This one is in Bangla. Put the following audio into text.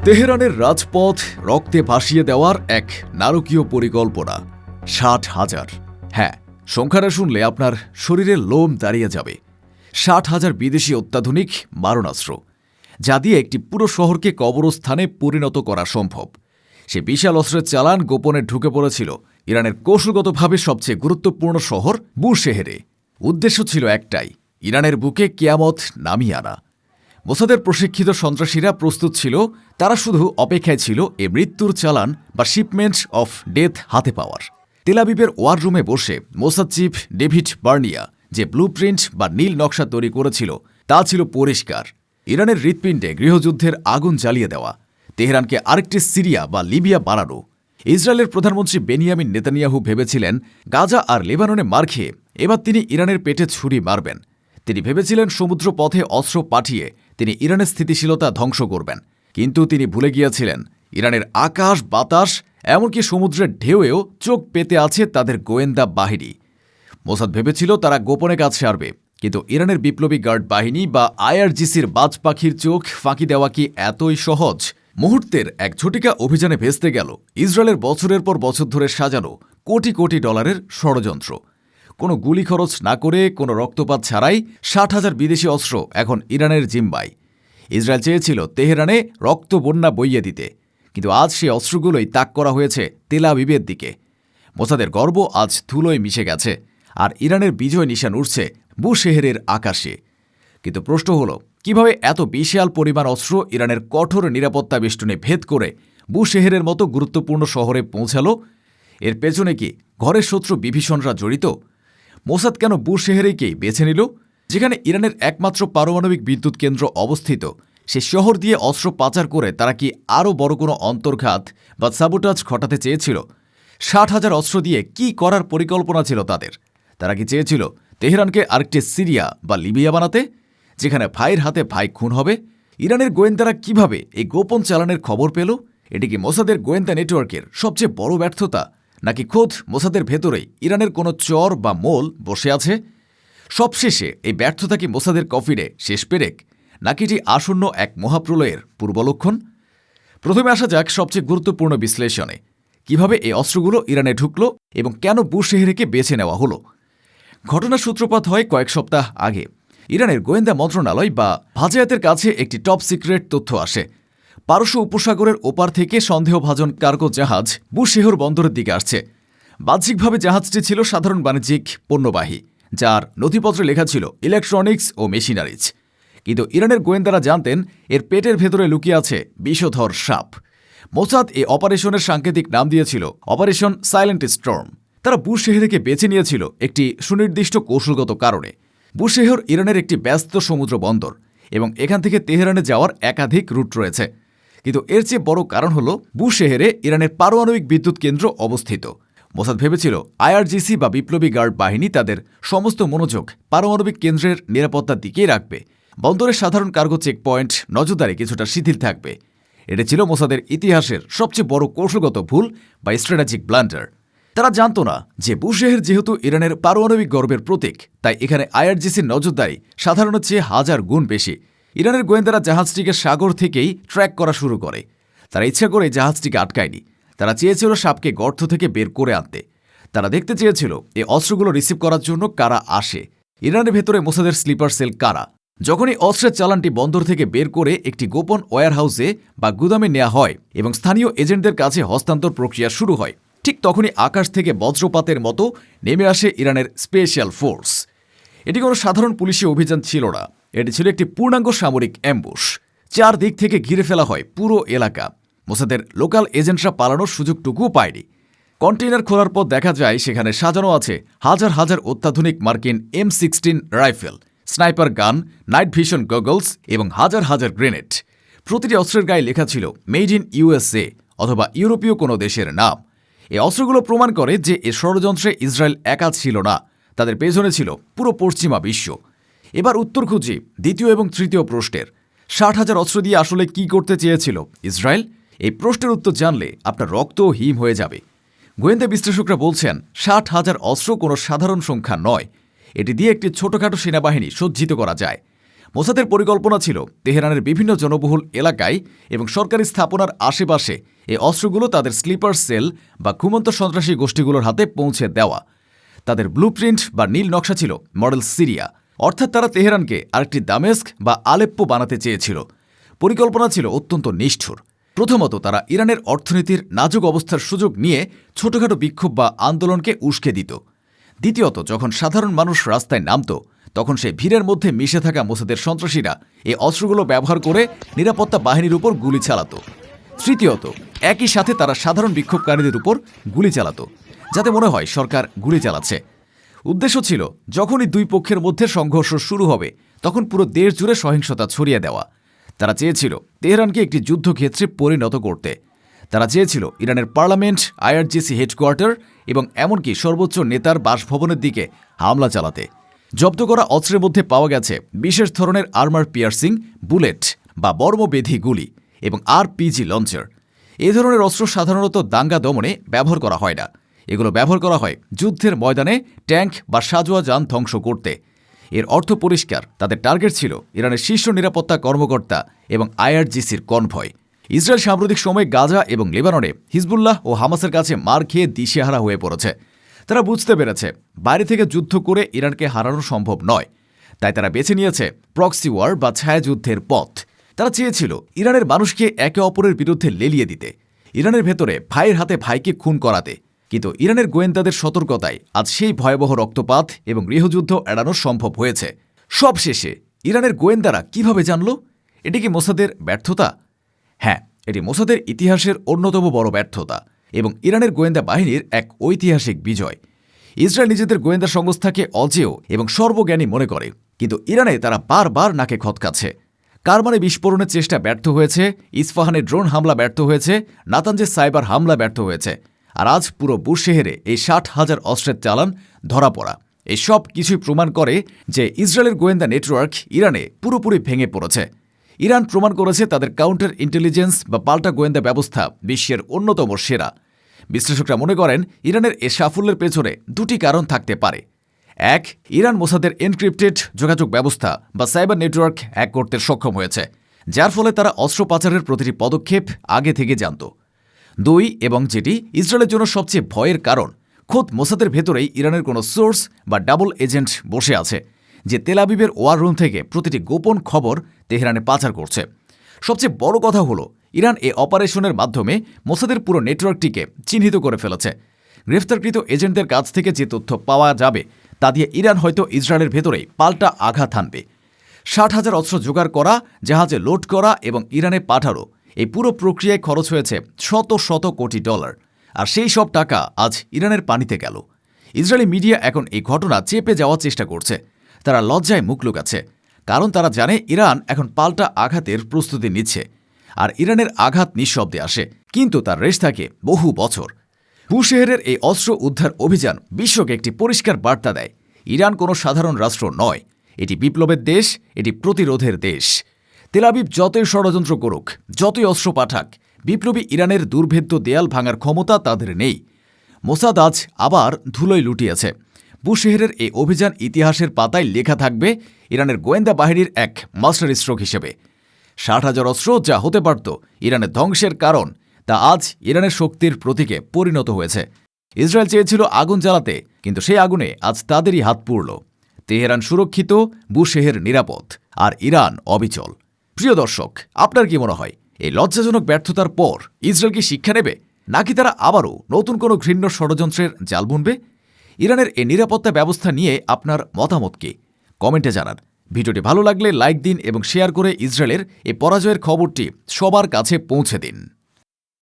তেহরানের রাজপথ রক্তে ভাসিয়ে দেওয়ার এক নারকীয় পরিকল্পনা। ৬০,০০০। হ্যাঁ, সংখ্যাটা শুনলে আপনার শরীরের লোম দাঁড়িয়ে যাবে। ৬০,০০০ বিদেশি অত্যাধুনিক মারণাস্ত্র, যা দিয়ে একটি পুরো শহরকে কবরস্থানে পরিণত করা সম্ভব। সে বিশাল অস্ত্রের চালান গোপনে ঢুকে পড়েছিল ইরানের কৌশলগতভাবে সবচেয়ে গুরুত্বপূর্ণ শহর বুশেহেরে। উদ্দেশ্য ছিল একটাই, ইরানের বুকে কিয়ামত নামিয়ে আনা। মোসাদের প্রশিক্ষিত সন্ত্রাসীরা প্রস্তুত ছিল, তারা শুধু অপেক্ষায় ছিল এ মৃত্যুর চালান বা শিপমেন্ট অফ ডেথ হাতে পাওয়ার। তেল আবিবের ওয়ার রুমে বসে মোসাদ চিফ ডেভিড বার্নিয়া যে ব্লুপ্রিন্ট বা নীল নকশা তৈরি করেছিল তা ছিল পরিষ্কার। ইরানের হৃৎপিণ্ডে গৃহযুদ্ধের আগুন জ্বালিয়ে দেওয়া, তেহরানকে আরেকটি সিরিয়া বা লিবিয়া বানানো। ইসরায়েলের প্রধানমন্ত্রী বেনিয়ামিন নেতানিয়াহু ভেবেছিলেন গাজা আর লেবাননে মার খেয়ে এবার তিনি ইরানের পেটে ছুরি মারবেন। তিনি ভেবেছিলেন সমুদ্র পথে অস্ত্র পাঠিয়ে তিনি ইরানের স্থিতিশীলতা ধ্বংস করবেন। কিন্তু তিনি ভুলে গিয়েছিলেন ইরানের আকাশ বাতাস এমনকি সমুদ্রের ঢেউয়েও চোখ পেতে আছে তাদের গোয়েন্দা বাহিনী। মোসাদ ভেবেছিল তারা গোপনে কাজ সারবে, কিন্তু ইরানের বিপ্লবী গার্ড বাহিনী বা আইআরজিসির বাজ পাখির চোখ ফাঁকি দেওয়া কি এতই সহজ? মুহূর্তের এক ঝটিকা অভিযানে ভেস্তে গেল ইসরায়েলের বছরের পর বছর ধরে সাজানো কোটি কোটি ডলারের ষড়যন্ত্র। কোনো গুলি খরচ না করে, কোনো রক্তপাত ছাড়াই ৬০,০০০ বিদেশি অস্ত্র এখন ইরানের জিম্বায়। ইসরায়েল চেয়েছিল তেহরানে রক্তবন্যা বইয়ে দিতে, কিন্তু আজ সেই অস্ত্রগুলোই তাক করা হয়েছে তেল আবিবের দিকে। মোসাদের গর্ব আজ ধুলোয় মিশে গেছে, আর ইরানের বিজয় নিশান উঠছে বুশেহেরের আকাশে। কিন্তু প্রশ্ন হল, কিভাবে এত বিশাল পরিমাণ অস্ত্র ইরানের কঠোর নিরাপত্তা বেষ্টনে ভেদ করে বুশেহেরের মতো গুরুত্বপূর্ণ শহরে পৌঁছালো? এর পেছনে কি ঘরের শত্রু বিভীষণরা জড়িত? মোসাদ কেন বুশেহেরেকেই বেছে নিল, যেখানে ইরানের একমাত্র পারমাণবিক বিদ্যুৎ কেন্দ্র অবস্থিত? সে শহর দিয়ে অস্ত্র পাচার করে তারা কি আরও বড় কোনো অন্তর্ঘাত বা সাবোটাজ ঘটাতে চেয়েছিল? ৬০,০০০ অস্ত্র দিয়ে কি করার পরিকল্পনা ছিল তাদের? তারা কি চেয়েছিল তেহরানকে আরেকটি সিরিয়া বা লিবিয়া বানাতে, যেখানে ভাইয়ের হাতে ভাই খুন হবে? ইরানের গোয়েন্দারা কিভাবে এই গোপন চালানের খবর পেল? এটি কি মোসাদের গোয়েন্দা নেটওয়ার্কের সবচেয়ে বড় ব্যর্থতা, নাকি খোদ মোসাদের ভেতরেই ইরানের কোনো চর বা মোল বসে আছে? সবশেষে এই ব্যর্থতা কি মোসাদের কফিনে শেষ পেরেক, নাকি এটি আসন্ন এক মহাপ্রলয়ের পূর্বলক্ষণ? প্রথমে আসা যাক সবচেয়ে গুরুত্বপূর্ণ বিশ্লেষণে। কিভাবে এই অস্ত্রগুলো ইরানে ঢুকল এবং কেন বুশেহেরকে বেছে নেওয়া হলো? ঘটনার সূত্রপাত হয় কয়েক সপ্তাহ আগে। ইরানের গোয়েন্দা মন্ত্রণালয় বা ভাজায়াতের কাছে একটি টপ সিক্রেট তথ্য আসে। পারস্য উপসাগরের ওপার থেকে সন্দেহভাজন কার্গো জাহাজ বুশেহর বন্দরের দিকে আসছে। বাহ্যিকভাবে জাহাজটি ছিল সাধারণ বাণিজ্যিক পণ্যবাহী, যার নথিপত্রে লেখা ছিল ইলেকট্রনিক্স ও মেশিনারিজ। কিন্তু ইরানের গোয়েন্দারা জানতেন এর পেটের ভেতরে লুকিয়ে আছে বিষধর সাপ। মোসাদ এই অপারেশনের সাংকেতিক নাম দিয়েছিল অপারেশন সাইলেন্ট স্টর্ম। তারা বুশেহেরকে বেছে নিয়েছিল একটি সুনির্দিষ্ট কৌশলগত কারণে। বুশেহর ইরানের একটি ব্যস্ত সমুদ্র বন্দর এবং এখান থেকে তেহরানে যাওয়ার একাধিক রুট রয়েছে। কিন্তু এর চেয়ে বড় কারণ হল বুশেহেরে ইরানের পারমাণবিক বিদ্যুৎ কেন্দ্র অবস্থিত। মোসাদ ভেবেছিল আইআরজিসি বা বিপ্লবী গার্ড বাহিনী তাদের সমস্ত মনোযোগ পারমাণবিক কেন্দ্রের নিরাপত্তার দিকেই রাখবে। বন্দরের সাধারণ কার্গো চেকপয়েন্ট নজরদারি কিছুটা শিথিল থাকবে। এটি ছিল মোসাদের ইতিহাসের সবচেয়ে বড় কৌশলগত ভুল বা স্ট্র্যাটেজিক ব্লান্ডার। তারা জানত না যে বুশেহের যেহেতু ইরানের পারমাণবিক গর্বের প্রতীক, তাই এখানে আইআরজিসির নজরদারি সাধারণের চেয়ে ১০০০ গুণ বেশি। ইরানের গোয়েন্দারা জাহাজটিকে সাগর থেকেই ট্র্যাক করা শুরু করে। তারা ইচ্ছা করে জাহাজটিকে আটকায়নি। তারা চেয়েছিল সাপকে গর্ত থেকে বের করে আনতে। তারা দেখতে চেয়েছিল এই অস্ত্রগুলো রিসিভ করার জন্য কারা আসে। ইরানের ভেতরে মোসাদের স্লিপার সেল কারা। যখনই অস্ত্রের চালানটি বন্দর থেকে বের করে একটি গোপন ওয়্যারহাউসে বা গুদামে নেওয়া হয় এবং স্থানীয় এজেন্টদের কাছে হস্তান্তর প্রক্রিয়া শুরু হয়, ঠিক তখনই আকাশ থেকে বজ্রপাতের মতো নেমে আসে ইরানের স্পেশাল ফোর্স। এটি কোনো সাধারণ পুলিশি অভিযান ছিল না, এটি ছিল একটি পূর্ণাঙ্গ সামরিক অ্যাম্বুশ। ৪ দিক থেকে ঘিরে ফেলা হয় পুরো এলাকা। মোসাদের লোকাল এজেন্টরা পালানোর সুযোগটুকুও পায়নি। কন্টেইনার খোলার পর দেখা যায় সেখানে সাজানো আছে হাজার হাজার অত্যাধুনিক মার্কিন M16 রাইফেল, স্নাইপার গান, নাইট ভিশন গগলস এবং হাজার হাজার গ্রেনেড। প্রতিটি অস্ত্রের গায়ে লেখা ছিল মেড ইন ইউএসএ অথবা ইউরোপীয় কোনো দেশের নাম। এই অস্ত্রগুলো প্রমাণ করে যে এ ষড়যন্ত্রে ইসরায়েল একা ছিল না, তাদের পেছনে ছিল পুরো পশ্চিমা বিশ্ব। এবার উত্তর খুঁজি দ্বিতীয় এবং তৃতীয় প্রশ্নের। ৬০,০০০ অস্ত্র দিয়ে আসলে কি করতে চেয়েছিল ইসরায়েল? এই প্রশ্নের উত্তর জানলে আপনার রক্ত হিম হয়ে যাবে। গোয়েন্দা বিশ্লেষকরা বলছেন ৬০,০০০ অস্ত্র কোনো সাধারণ সংখ্যা নয়। এটি দিয়ে একটি ছোটখাটো সেনাবাহিনী সজ্জিত করা যায়। মোসাদের পরিকল্পনা ছিল তেহরানের বিভিন্ন জনবহুল এলাকায় এবং সরকারি স্থাপনার আশেপাশে এই অস্ত্রগুলো তাদের স্লিপার সেল বা ঘুমন্ত সন্ত্রাসী গোষ্ঠীগুলোর হাতে পৌঁছে দেওয়া। তাদের ব্লুপ্রিন্ট বা নীল নকশা ছিল মডেল সিরিয়া, অর্থাৎ তারা তেহরানকে আরেকটি দামেস্ক বা আলেপ্পো বানাতে চেয়েছিল। পরিকল্পনা ছিল অত্যন্ত নিষ্ঠুর। প্রথমত, তারা ইরানের অর্থনীতির নাজুক অবস্থার সুযোগ নিয়ে ছোটখাটো বিক্ষোভ বা আন্দোলনকে উস্কে দিত। দ্বিতীয়ত, যখন সাধারণ মানুষ রাস্তায় নামত তখন সেই ভিড়ের মধ্যে মিশে থাকা মোসাদের সন্ত্রাসীরা এই অস্ত্রগুলো ব্যবহার করে নিরাপত্তা বাহিনীর উপর গুলি চালাত। তৃতীয়ত, একই সাথে তারা সাধারণ বিক্ষোভকারীদের উপর গুলি চালাত, যাতে মনে হয় সরকার গুলি চালাচ্ছে। উদ্দেশ্য ছিল যখনই দুই পক্ষের মধ্যে সংঘর্ষ শুরু হবে তখন পুরো দেশ জুড়ে সহিংসতা ছড়িয়ে দেওয়া। তারা চেয়েছিল তেহরানকে একটি যুদ্ধক্ষেত্রে পরিণত করতে। তারা চেয়েছিল ইরানের পার্লামেন্ট, আইআরজিসি হেডকোয়ার্টার এবং এমনকি সর্বোচ্চ নেতার বাসভবনের দিকে হামলা চালাতে। জব্দ করা অস্ত্রের মধ্যে পাওয়া গেছে বিশেষ ধরনের আর্মার পিয়ার্সিং বুলেট বা বর্মবেধী গুলি এবং আরপিজি লঞ্চার। এ ধরনের অস্ত্র সাধারণত দাঙ্গা দমনে ব্যবহার করা হয় না। এগুলো ব্যবহার করা হয় যুদ্ধের ময়দানে ট্যাঙ্ক বা সাজোয়া যান ধ্বংস করতে। এর অর্থ পরিষ্কার, তাদের টার্গেট ছিল ইরানের শীর্ষ নিরাপত্তা কর্মকর্তা এবং আইআরজিসির কনভয়। ইসরায়েল সাম্প্রতিক সময়ে গাজা এবং লেবাননে হিজবুল্লাহ ও হামাসের কাছে মার খেয়ে দিশেহারা হয়ে পড়েছে। তারা বুঝতে পেরেছে বাইরে থেকে যুদ্ধ করে ইরানকে হারানো সম্ভব নয়, তাই তারা বেছে নিয়েছে প্রক্সি ওয়ার বা ছায়াযুদ্ধের পথ। তারা চেয়েছিল ইরানের মানুষকে একে অপরের বিরুদ্ধে লেলিয়ে দিতে, ইরানের ভেতরে ভাইয়ের হাতে ভাইকে খুন করাতে। কিন্তু ইরানের গোয়েন্দাদের সতর্কতায় আজ সেই ভয়াবহ রক্তপাত এবং গৃহযুদ্ধ এড়ানো সম্ভব হয়েছে। সবশেষে ইরানের গোয়েন্দারা কিভাবে জানল? এটি কি মোসাদের ব্যর্থতা? হ্যাঁ, এটি মোসাদের ইতিহাসের অন্যতম বড় ব্যর্থতা এবং ইরানের গোয়েন্দা বাহিনীর এক ঐতিহাসিক বিজয়। ইসরায়েল নিজেদের গোয়েন্দা সংস্থাকে অজেয় এবং সর্বজ্ঞানী মনে করে, কিন্তু ইরানে তারা বারবার নাকে খতকাচ্ছে। কারমানে বিস্ফোরণের চেষ্টা ব্যর্থ হয়েছে, ইস্পাহানে ড্রোন হামলা ব্যর্থ হয়েছে, নাতানজে সাইবার হামলা ব্যর্থ হয়েছে, আর আজ পুরো বুশহেরে এই 60,000 অস্ত্রের চালান ধরা পড়া। এই সব কিছুই প্রমাণ করে যে ইসরায়েলের গোয়েন্দা নেটওয়ার্ক ইরানে পুরোপুরি ভেঙে পড়েছে। ইরান প্রমাণ করেছে তাদের কাউন্টার ইন্টেলিজেন্স বা পাল্টা গোয়েন্দা ব্যবস্থা বিশ্বের অন্যতম সেরা। বিশ্লেষকরা মনে করেন ইরানের এ সাফল্যের পেছনে দুটি কারণ থাকতে পারে। এক, ইরান মোসাদের এনক্রিপ্টেড যোগাযোগ ব্যবস্থা বা সাইবার নেটওয়ার্ক হ্যাক করতে সক্ষম হয়েছে, যার ফলে তারা অস্ত্র পাচারের প্রতিটি পদক্ষেপ আগে থেকে জানত। দুই, এবং যেটি ইসরায়েলের জন্য সবচেয়ে ভয়ের কারণ, খোদ মোসাদের ভেতরেই ইরানের কোনো সোর্স বা ডাবল এজেন্ট বসে আছে যে তেল আবিবের ওয়ার রুম থেকে প্রতিটি গোপন খবর তেহরানে পাচার করছে। সবচেয়ে বড় কথা হলো ইরান এ অপারেশনের মাধ্যমে মোসাদের পুরো নেটওয়ার্কটিকে চিহ্নিত করে ফেলেছে। গ্রেফতারকৃত এজেন্টদের কাছ থেকে যে তথ্য পাওয়া যাবে তা দিয়ে ইরান হয়তো ইসরায়েলের ভেতরেই পাল্টা আঘাত হানবে। 60,000 অস্ত্র জোগাড় করা, জাহাজে লোড করা এবং ইরানে পাঠানো, এই পুরো প্রক্রিয়ায় খরচ হয়েছে শত শত কোটি ডলার, আর সেই সব টাকা আজ ইরানের পানিতে গেল। ইসরায়েলি মিডিয়া এখন এই ঘটনা চেপে যাওয়ার চেষ্টা করছে। তারা লজ্জায় মুখ লুকাচ্ছে, কারণ তারা জানে ইরান এখন পাল্টা আঘাতের প্রস্তুতি নিচ্ছে, আর ইরানের আঘাত নিঃশব্দে আসে, কিন্তু তার রেশ থাকে বহু বছর। বুশহেরের এই অস্ত্র উদ্ধার অভিযান বিশ্বকে একটি পরিষ্কার বার্তা দেয়, ইরান কোনো সাধারণ রাষ্ট্র নয়, এটি বিপ্লবের দেশ, এটি প্রতিরোধের দেশ। তেল আবিব যতই ষড়যন্ত্র করুক, যতই অস্ত্র পাঠাক, বিপ্লবী ইরানের দুর্ভেদ্য দেয়াল ভাঙার ক্ষমতা তাদের নেই। মোসাদ আজ আবার ধুলোয় লুটিয়েছে। বুশহেরের এই অভিযান ইতিহাসের পাতায় লেখা থাকবে ইরানের গোয়েন্দা বাহিনীর এক মাস্টার স্ট্রোক হিসেবে। 60,000 অস্ত্র যা হতে পারত ইরানের ধ্বংসের কারণ, তা আজ ইরানের শক্তির প্রতীকে পরিণত হয়েছে। ইসরায়েল চেয়েছিল আগুন জ্বালাতে, কিন্তু সেই আগুনে আজ তাদেরই হাত পুড়ল। তেহরান সুরক্ষিত, বুশহের নিরাপদ, আর ইরান অবিচল। প্রিয় দর্শক, আপনার কি মনে হয় এই লজ্জাজনক ব্যর্থতার পর ইসরায়েল কি শিক্ষা নেবে, নাকি তারা আবারও নতুন কোনো ঘৃণ্য ষড়যন্ত্রের জাল বুনবে? ইরানের এই নিরাপত্তা ব্যবস্থা নিয়ে আপনার মতামত কি? কমেন্টে জানান। ভিডিওটি ভালো লাগলে লাইক দিন এবং শেয়ার করে ইসরায়েলের এই পরাজয়ের খবরটি সবার কাছে পৌঁছে দিন।